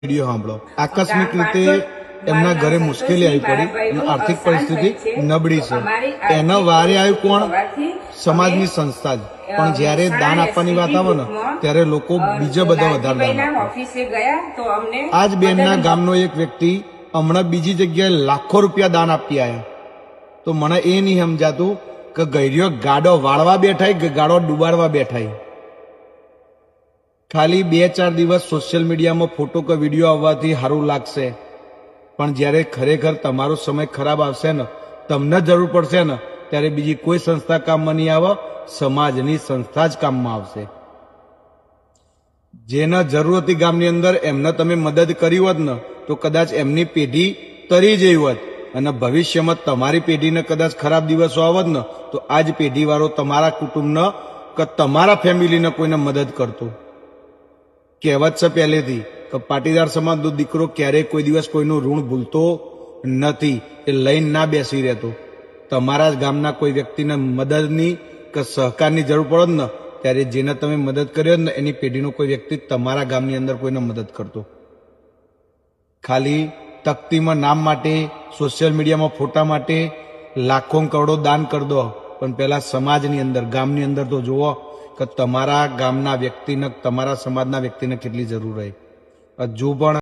Video સાંભળો. આકસ્મિક રીતે એમના ઘરે મુશ્કેલી આવી પડી, આર્થિક પરિસ્થિતિ નબળી છે. એના વારે આવ્યું કોણ? સમાજની સંસ્થા જ. પણ જયારે દાન આપવાની વાત આવે ને ત્યારે લોકો બીજા બધા વધારે દાન આપે. આજ બેનના ગામનો એક વ્યક્તિ હમણાં બીજી જગ્યાએ લાખો રૂપિયા દાન આપી આવ્યા. તો મને એ નહીં સમજાતું કે ગૈરીઓ ગાડો વાળવા બેઠાય કે ગાડો ડુબાડવા બેઠાય. ખાલી 2-4 દિવસ સોશિયલ મીડિયામાં ફોટો કે વિડીયો આવવાથી સારું લાગશે, પણ જ્યારે ખરેખર તમારો સમય ખરાબ આવશે ને, તમને જરૂર પડશે ને, ત્યારે બીજી કોઈ સંસ્થા કામમાં નહીં આવે, સમાજની સંસ્થા જ કામમાં આવશે. જેના જરૂર હતી ગામની અંદર એમને તમે મદદ કરી હોત ને તો કદાચ એમની પેઢી તરી જઈ હોત, અને ભવિષ્યમાં તમારી પેઢીને કદાચ ખરાબ દિવસો આવત ને તો આ જ પેઢીવાળો તમારા કુટુંબને કે તમારા ફેમિલીને કોઈને મદદ કરતો. કહેવત છે પહેલેથી કે પાટીદાર સમાજનો દીકરો ક્યારેય કોઈ દિવસ કોઈનું ઋણ ભૂલતો નથી, એ લઈને ના બેસી રહેતો. તમારા જ ગામના કોઈ વ્યક્તિને મદદની કે સહકારની જરૂર પડે ને ત્યારે જેને તમે મદદ કર્યો ને એની પેઢીનો કોઈ વ્યક્તિ તમારા ગામની અંદર કોઈને મદદ કરતો. ખાલી તકતીમાં નામ માટે, સોશિયલ મીડિયામાં ફોટા માટે લાખો કરોડો દાન કરી દો, પણ પહેલા સમાજની અંદર, ગામની અંદર તો જુઓ કે તમારા ગામના વ્યક્તિને, તમારા સમાજના વ્યક્તિને કેટલી જરૂર હોય. હજુ પણ